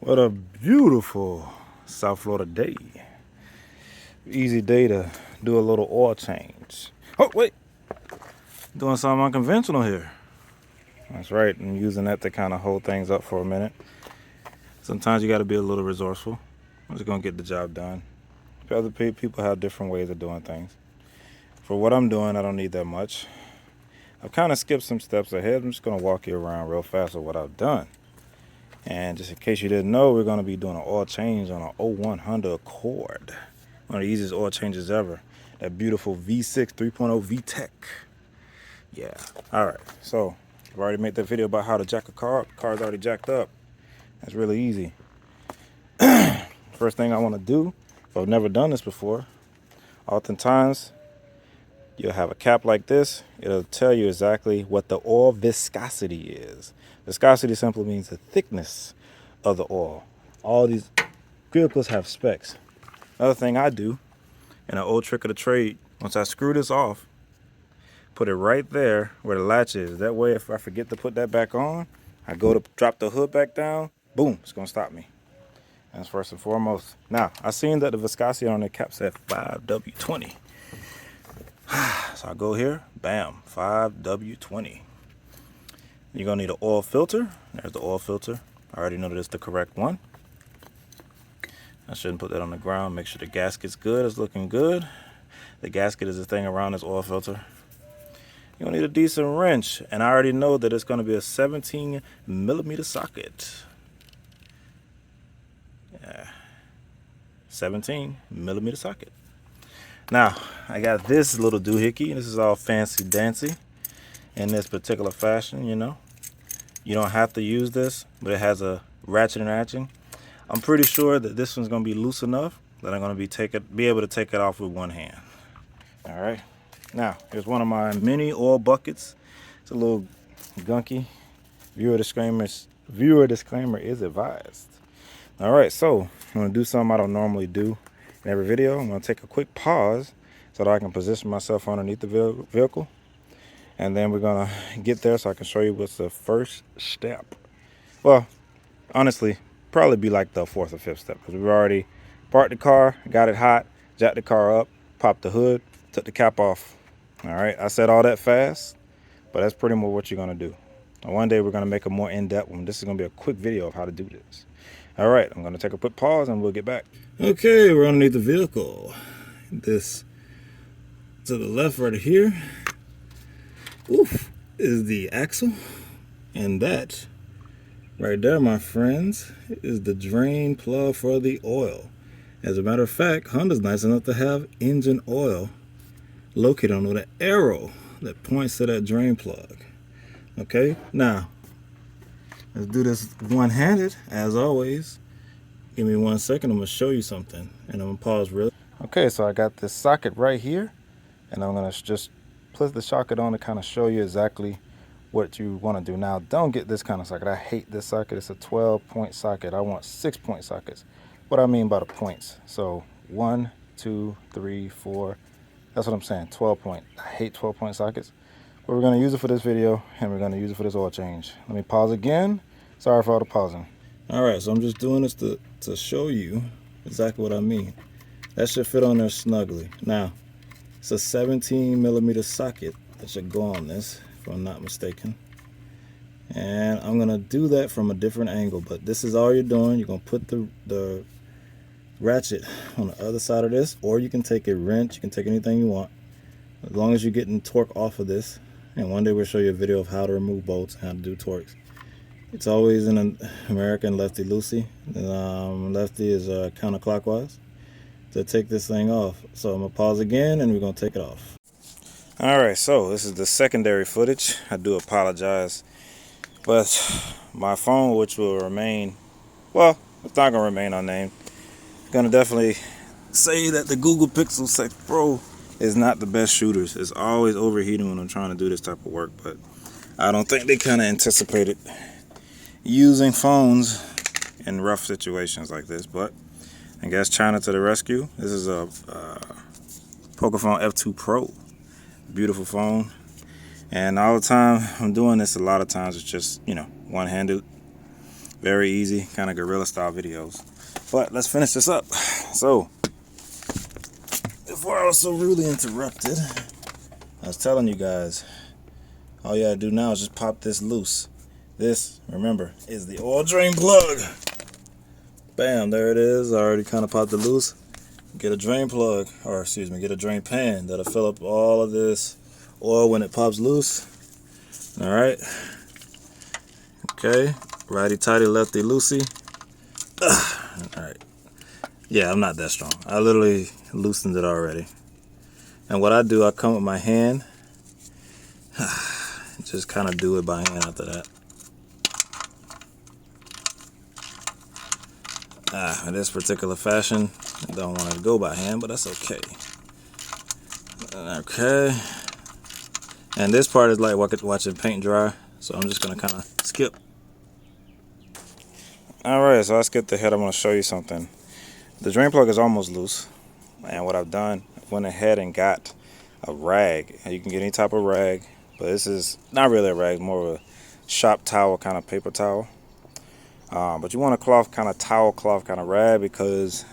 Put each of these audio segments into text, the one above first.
What a beautiful South Florida day. Easy day to do a little oil change. Oh, wait. Doing something unconventional here. That's right. I'm using that to kind of hold things up for a minute. Sometimes you got to be a little resourceful. I'm just going to get the job done. Other people have different ways of doing things. For what I'm doing, I don't need that much. I've kind of skipped some steps ahead. I'm just going to walk you around real fast with what I've done. And just in case you didn't know, we're going to be doing an oil change on an 01 Honda Accord. One of the easiest oil changes ever. That beautiful V6 3.0 VTEC. Yeah. All right. So I've already made that video about how to jack a car up. The car's already jacked up. That's really easy. First thing I want to do, if I've never done this before, oftentimes you'll have a cap like this. It'll tell you exactly what the oil viscosity is. Viscosity simply means the thickness of the oil. All these vehicles have specs. Another thing I do, and an old trick of the trade, once I screw this off, put it right there where the latch is. That way, if I forget to put that back on, I go to drop the hood back down, boom, it's gonna stop me. That's first and foremost. Now, I seen that the viscosity on the cap said 5W20. So I go here, bam, 5W20. You're gonna need an oil filter. There's the oil filter. I already know that it's the correct one. I shouldn't put that on the ground. Make sure the gasket's good. It's looking good. The gasket is the thing around this oil filter. You're gonna need a decent wrench. And I already know that it's gonna be a 17 millimeter socket. Yeah, 17 millimeter socket. Now, I got this little doohickey. This is all fancy dancy in this particular fashion, you know. You don't have to use this, but it has a ratchet and ratcheting. I'm pretty sure that this one's gonna be loose enough that I'm gonna be able to take it off with one hand. All right. Now, here's one of my mini oil buckets. It's a little gunky. Viewer disclaimer is advised. All right, so I'm gonna do something I don't normally do in every video. I'm gonna take a quick pause so that I can position myself underneath the vehicle. And then we're gonna get there so I can show you what's the first step. Well, honestly, probably be like the fourth or fifth step, because we've already parked the car, got it hot, jacked the car up, popped the hood, took the cap off. All right, I said all that fast, but that's pretty much what you're gonna do. And one day we're gonna make a more in-depth one. This is gonna be a quick video of how to do this. All right, I'm gonna take a quick pause and we'll get back. Okay, we're underneath the vehicle. This to the left right here, oof, is the axle. And that right there, my friends, is the drain plug for the oil. As a matter of fact, Honda's nice enough to have engine oil located on the arrow that points to that drain plug. Okay, now let's do this one-handed, as always. Give me 1 second, I'm gonna show you something, and I'm gonna pause really. Okay, so I got this socket right here, and I'm gonna just put the socket on to kind of show you exactly what you want to do. Now, don't get this kind of socket. I hate this socket. It's a 12-point socket. I want 6-point sockets. What I mean by the points. So 1, 2, 3, 4. That's what I'm saying. 12-point. I hate 12-point sockets. But we're going to use it for this video, and we're going to use it for this oil change. Let me pause again. Sorry for all the pausing. All right, so I'm just doing this to show you exactly what I mean. That should fit on there snugly. Now, it's a 17 millimeter socket that should go on this, if I'm not mistaken. And I'm gonna do that from a different angle, but this is all you're doing. You're gonna put the ratchet on the other side of this, or you can take a wrench, you can take anything you want, as long as you're getting torque off of this. And one day we'll show you a video of how to remove bolts and how to do torques. It's always in an American lefty-loosey. Lefty is counterclockwise to take this thing off. So I'm gonna pause again and we're gonna take it off. All right, so this is the secondary footage. I do apologize, but my phone, which will remain, well, it's not gonna remain unnamed, gonna definitely say that the Google Pixel 6 Pro is not the best shooters. It's always overheating when I'm trying to do this type of work, but I don't think they kind of anticipated using phones in rough situations like this. But I guess China to the rescue. This is a Pocophone F2 Pro. Beautiful phone. And all the time I'm doing this, a lot of times it's just, you know, one-handed. Very easy, kind of guerrilla style videos. But let's finish this up. So, before I was so rudely interrupted, I was telling you guys, all you gotta do now is just pop this loose. This, remember, is the oil drain plug. Bam, there it is. I already kind of popped it loose. Get a drain plug, or excuse me, get a drain pan that'll fill up all of this oil when it pops loose. Alright. Okay. Righty tighty, lefty loosey. Alright. Yeah, I'm not that strong. I literally loosened it already. And what I do, I come with my hand. Just kind of do it by hand after that. In this particular fashion, I don't want it to go by hand, but that's okay. Okay. And this part is like watching paint dry, so I'm just going to kind of skip. Alright, so I skipped ahead. I'm going to show you something. The drain plug is almost loose. And what I've done, I went ahead and got a rag. You can get any type of rag, but this is not really a rag, more of a shop towel, kind of paper towel. But you want a cloth, kind of towel cloth kind of rag, because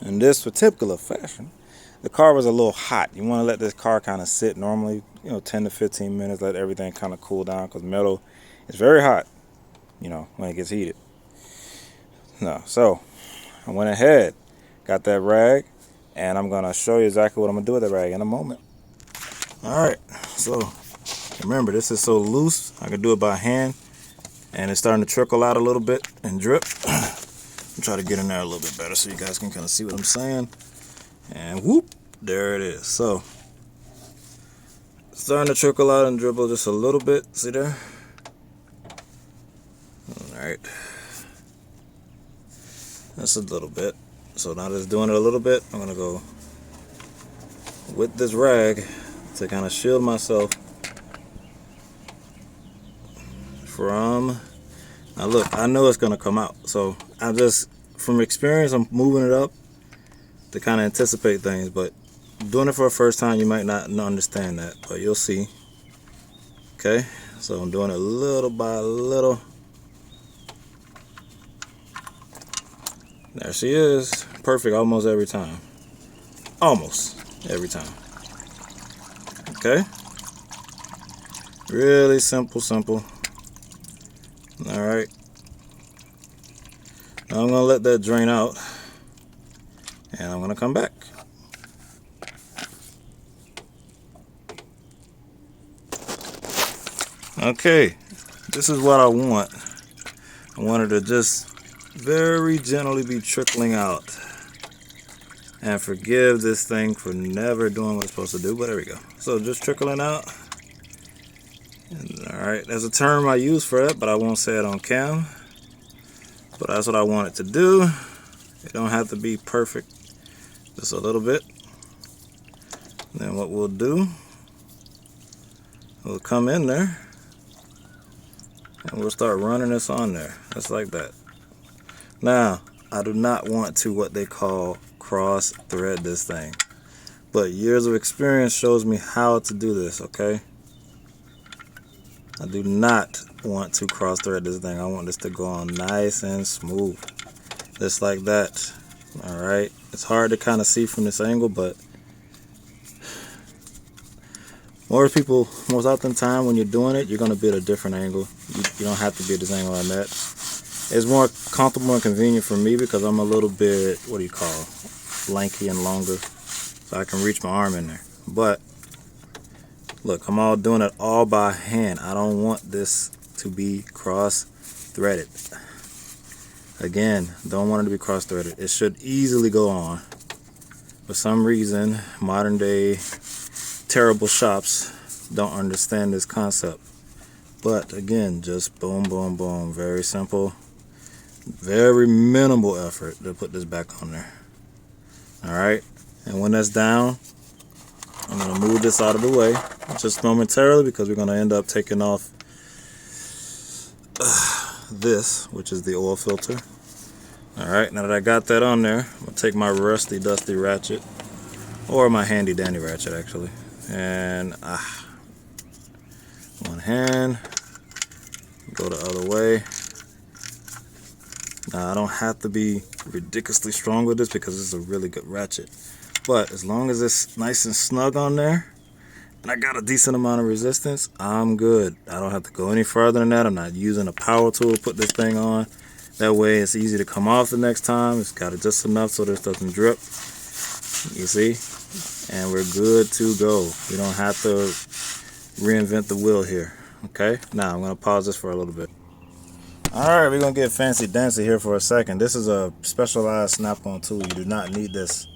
in this particular fashion, the car was a little hot. You want to let this car kind of sit normally, 10 to 15 minutes, let everything kind of cool down, because metal is very hot, when it gets heated. So I went ahead, got that rag, and I'm going to show you exactly what I'm going to do with that rag in a moment. Alright, so remember, this is so loose, I can do it by hand, and it's starting to trickle out a little bit and drip. I'll try to get in there a little bit better so you guys can kind of see what I'm saying. And whoop, there it is. So, it's starting to trickle out and dribble just a little bit, see there? Alright. That's a little bit. So now that it's doing it a little bit, I'm going to go with this rag to kind of shield myself from... Now look, I know it's going to come out. So I just, from experience, I'm moving it up to kind of anticipate things. But doing it for the first time, you might not understand that. But you'll see. Okay? So I'm doing it little by little. There she is. Perfect almost every time. Almost every time. Okay? Really simple. Alright. Now I'm going to let that drain out. And I'm going to come back. Okay. This is what I want. I want it to just very gently be trickling out. And forgive this thing for never doing what it's supposed to do, but there we go. So just trickling out. Alright, there's a term I use for it, but I won't say it on cam. But that's what I want it to do. It don't have to be perfect. Just a little bit. Then what we'll do, we'll come in there and we'll start running this on there. Just like that. Now, I do not want to what they call cross thread this thing, but years of experience shows me how to do this. Okay, I do not want to cross thread this thing. I want this to go on nice and smooth, just like that. All right, it's hard to kind of see from this angle, but most often time when you're doing it, you're going to be at a different angle. You don't have to be at this angle on that. It's more comfortable and convenient for me because I'm a little bit, lanky and longer, so I can reach my arm in there. But look, I'm all doing it all by hand. I don't want this to be cross-threaded. Again, don't want it to be cross-threaded. It should easily go on. For some reason, modern day terrible shops don't understand this concept. But again, just boom, boom, boom. Very simple. Very minimal effort to put this back on there. Alright, and when that's down, I'm going to move this out of the way just momentarily because we're going to end up taking off this, which is the oil filter. Alright, now that I got that on there, I'm going to take my rusty dusty ratchet, or my handy dandy ratchet actually, and one hand, go the other way, Now I don't have to be ridiculously strong with this because it's a really good ratchet. But as long as it's nice and snug on there, and I got a decent amount of resistance, I'm good. I don't have to go any further than that. I'm not using a power tool to put this thing on. That way it's easy to come off the next time. It's got it just enough so this doesn't drip. You see? And we're good to go. We don't have to reinvent the wheel here. Okay? Now I'm going to pause this for a little bit. Alright, we're going to get fancy dancy here for a second. This is a specialized snap-on tool. You do not need this.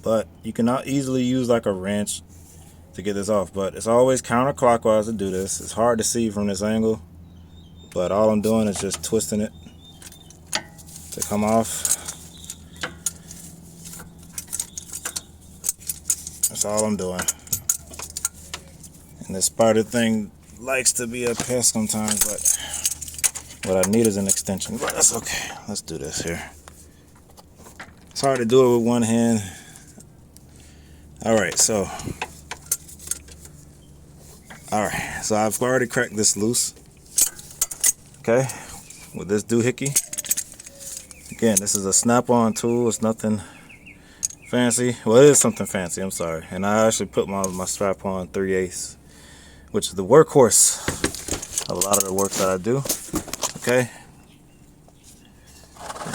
But you cannot easily use like a wrench to get this off. But it's always counterclockwise to do this. It's hard to see from this angle. But all I'm doing is just twisting it to come off. That's all I'm doing. And this spider thing likes to be a pest sometimes, but what I need is an extension. But that's okay. Let's do this here. It's hard to do it with one hand. Alright, so I've already cracked this loose. Okay, with this doohickey. Again, this is a snap-on tool. It's nothing fancy. Well, it is something fancy, I'm sorry. And I actually put my strap on 3/8, which is the workhorse of a lot of the work that I do. Okay,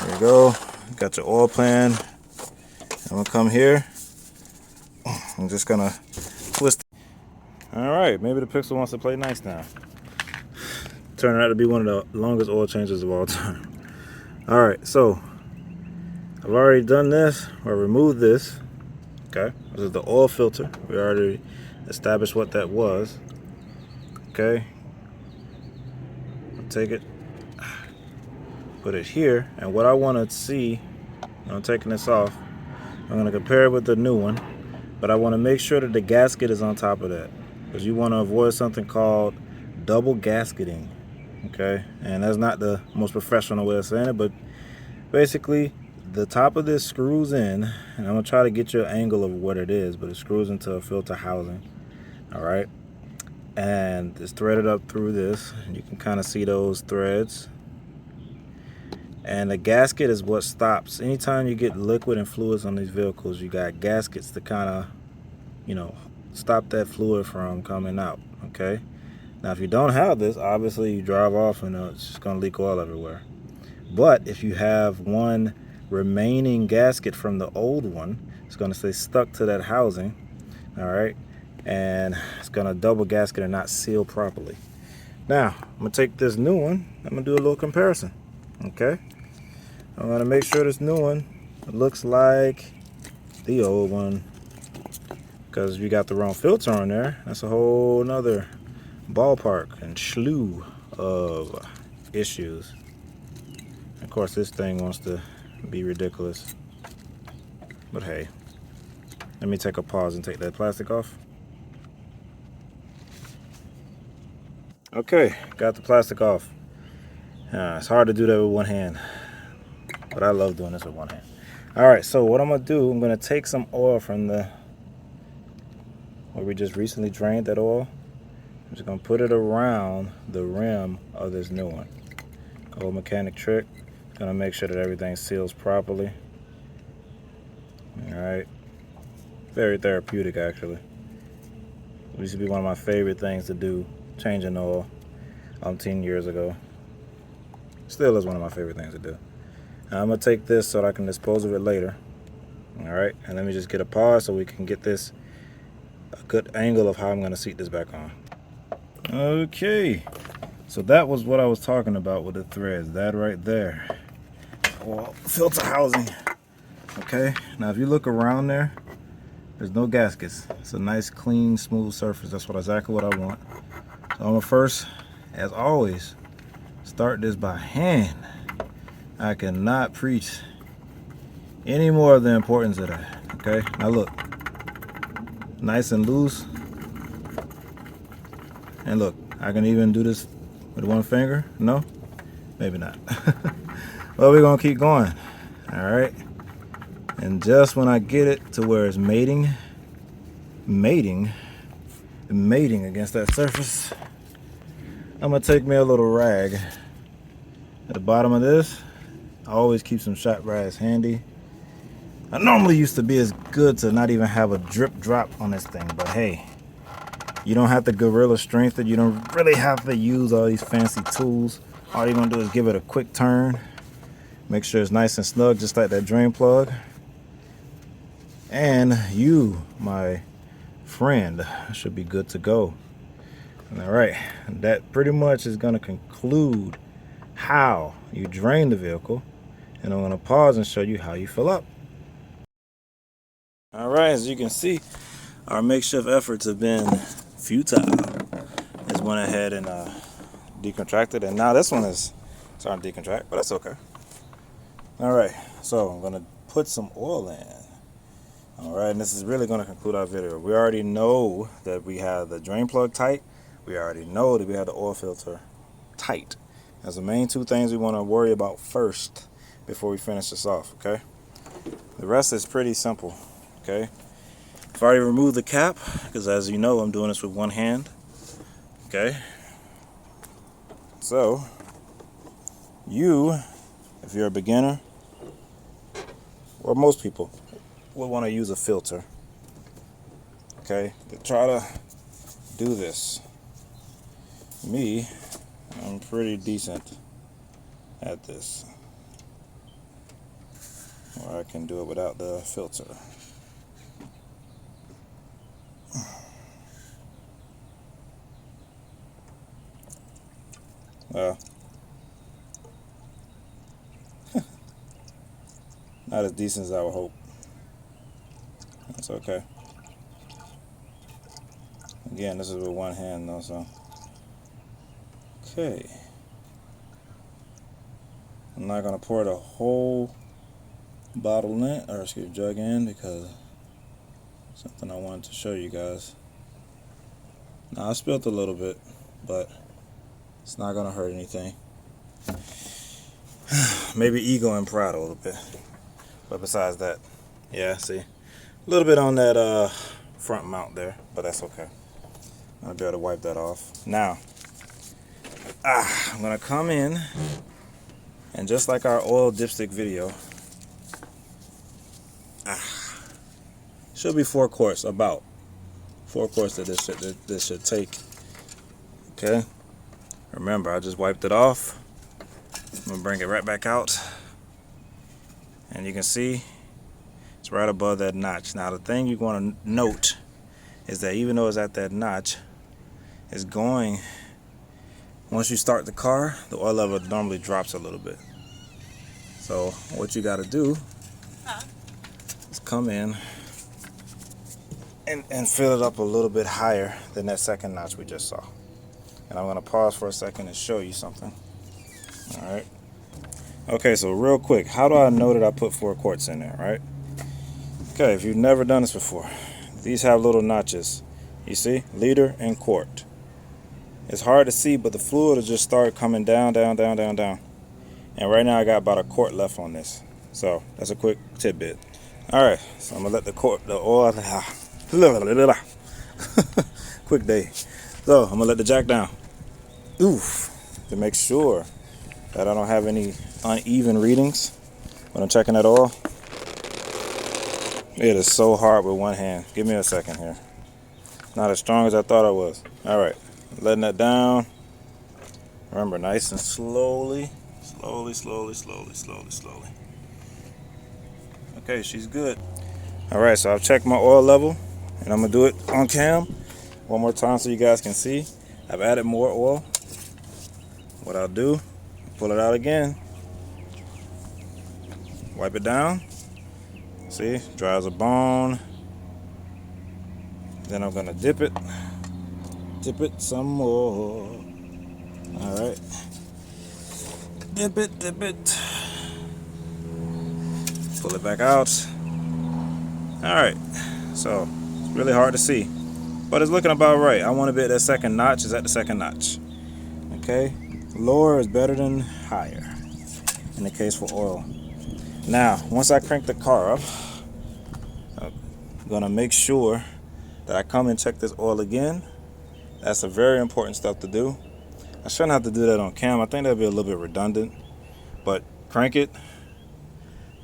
there you go. Got your oil pan. I'm gonna come here. I'm just gonna twist. Alright, maybe the Pixel wants to play nice now. Turned out to be one of the longest oil changes of all time. Alright, so I've already done this, or removed this. Okay, this is the oil filter. We already established what that was. Okay, I'll take it, put it here, and what I want to see when I'm taking this off, I'm going to compare it with the new one, but I want to make sure that the gasket is on top of that, because you want to avoid something called double gasketing. Okay, and that's not the most professional way of saying it, but basically the top of this screws in, and I'm gonna try to get you an angle of what it is, but it screws into a filter housing. All right, and it's threaded up through this. You can kind of see those threads, and the gasket is what stops. Anytime you get liquid and fluids on these vehicles, you got gaskets to kind of, you know, stop that fluid from coming out. Okay, now if you don't have this, obviously you drive off and it's just gonna leak oil everywhere. But if you have one remaining gasket from the old one, it's going to stay stuck to that housing. All right, and it's going to double gasket and not seal properly. Now I'm going to take this new one. I'm going to do a little comparison. Okay, I'm going to make sure this new one looks like the old one, because if you got the wrong filter on there, that's a whole nother ballpark and slew of issues. Of course, this thing wants to be ridiculous, but hey, let me take a pause and take that plastic off. Okay, got the plastic off. It's hard to do that with one hand, but I love doing this with one hand. All right, so what I'm gonna do, I'm gonna take some oil from where we just recently drained that oil. I'm just gonna put it around the rim of this new one. Old mechanic trick. Gonna make sure that everything seals properly. All right, very therapeutic actually. It used to be one of my favorite things to do, changing oil 10 years ago. Still is one of my favorite things to do. Now I'm gonna take this so that I can dispose of it later. All right, and let me just get a pause so we can get this a good angle of how I'm gonna seat this back on. Okay, so that was what I was talking about with the threads, that right there. Well, filter housing. Okay, now if you look around there, there's no gaskets. It's a nice, clean, smooth surface. That's exactly what I want. So I'm gonna first, as always, start this by hand. I cannot preach any more of the importance of that. Okay, now look, nice and loose. And look, I can even do this with one finger. No, maybe not. Well, we're gonna keep going. All right, and just when I get it to where it's mating against that surface, I'm gonna take me a little rag at the bottom of this, Always keep some shot brass handy. I normally used to be as good to not even have a drip drop on this thing, but hey, you don't have to gorilla strength it. You don't really have to use all these fancy tools. All you're gonna do is give it a quick turn. Make sure it's nice and snug, just like that drain plug. And you, my friend, should be good to go. All right, that pretty much is gonna conclude how you drain the vehicle. And I'm gonna pause and show you how you fill up. All right, as you can see, our makeshift efforts have been futile. Just went ahead and decontracted, and now this one is starting to decontract, but that's okay. All right, so I'm gonna put some oil in. All right, and this is really gonna conclude our video. We already know that we have the drain plug tight. We already know that we have the oil filter tight. That's the main two things we wanna worry about first before we finish this off, okay? The rest is pretty simple, okay? I've already removed the cap, because as you know, I'm doing this with one hand, okay? So, if you're a beginner, or most people, will want to use a filter, okay, to try to do this. Me, I'm pretty decent at this, or I can do it without the filter. Well, not as decent as I would hope. That's okay. Again, this is with one hand though, so. Okay. I'm not gonna pour the whole bottle in, or excuse me, jug in, because something I wanted to show you guys. Now I spilled a little bit, but it's not gonna hurt anything. Maybe ego and pride a little bit, but besides that, yeah, see, a little bit on that front mount there, but that's okay. I'll be able to wipe that off. Now, I'm gonna come in, and just like our oil dipstick video, should be 4 quarts, about 4 quarts that this should take. Okay. Remember, I just wiped it off. I'm gonna bring it right back out, and you can see it's right above that notch. Now, the thing you want to note is that even though it's at that notch, it's going. Once you start the car, the oil level normally drops a little bit. So what you got to do is come in and fill it up a little bit higher than that second notch we just saw. And I'm going to pause for a second and show you something. All right. Okay, so real quick, how do I know that I put 4 quarts in there, right? Okay, if you've never done this before, these have little notches. You see? Liter and quart. It's hard to see, but the fluid will just start coming down, down, down, down, down. And right now I got about a quart left on this. So that's a quick tidbit. All right, so I'm gonna let the oil, quick day. So I'm gonna let the jack down. Oof, to make sure that I don't have any uneven readings when I'm checking that oil. It is so hard with one hand. Give me a second here. Not as strong as I thought I was. All right, letting that down. Remember, nice and slowly. Slowly. Okay, she's good. All right, so I've checked my oil level, and I'm gonna do it on cam one more time so you guys can see. I've added more oil. What I'll do, pull it out again, wipe it down. See, dry as a bone. Then I'm gonna dip it some more. All right, dip it. Pull it back out. All right, so it's really hard to see, but it's looking about right. I want to be at that second notch. Is at the second notch. Okay, lower is better than higher in the case for oil. Now, once I crank the car up, I'm gonna make sure that I come and check this oil again. That's a very important step to do. I shouldn't have to do that on cam. I think that'd be a little bit redundant, but crank it,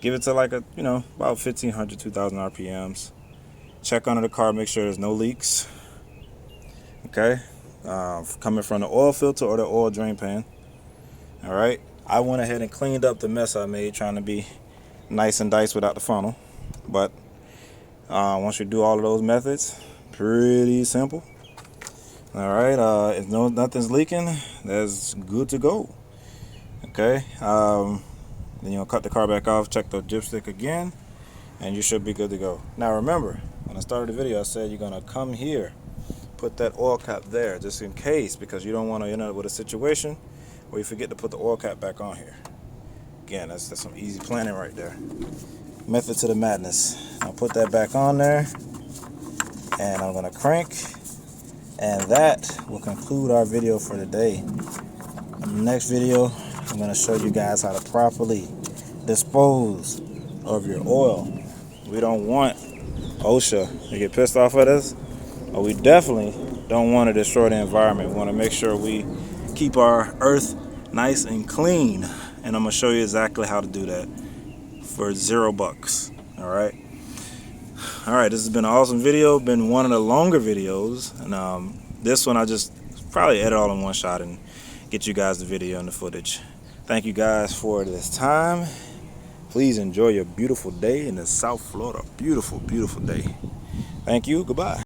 Give it to like a, about 1,500, 2,000 RPMs. Check under the car, make sure there's no leaks. Okay, coming from the oil filter or the oil drain pan. All right, I went ahead and cleaned up the mess I made trying to be nice and diced without the funnel. But once you do all of those methods, pretty simple. All right, if nothing's leaking, that's good to go. Okay, then you'll cut the car back off, check the dipstick again, and you should be good to go. Now remember, when I started the video, I said you're gonna come here, put that oil cap there, just in case, because you don't want to end up with a situation where you forget to put the oil cap back on here. Again, that's some easy planning right there. Method to the madness. I'll put that back on there, and I'm gonna crank, and that will conclude our video for today. In the next video, I'm going to show you guys how to properly dispose of your oil. We don't want OSHA to get pissed off at us, but we definitely don't want to destroy the environment. We want to make sure we keep our earth nice and clean, and I'm going to show you exactly how to do that for $0. All right, this has been an awesome video, been one of the longer videos, and this one I just probably edit all in one shot and get you guys the video and the footage. Thank you guys for this time. Please enjoy your beautiful day in the South Florida. Beautiful, beautiful day. Thank you. Goodbye.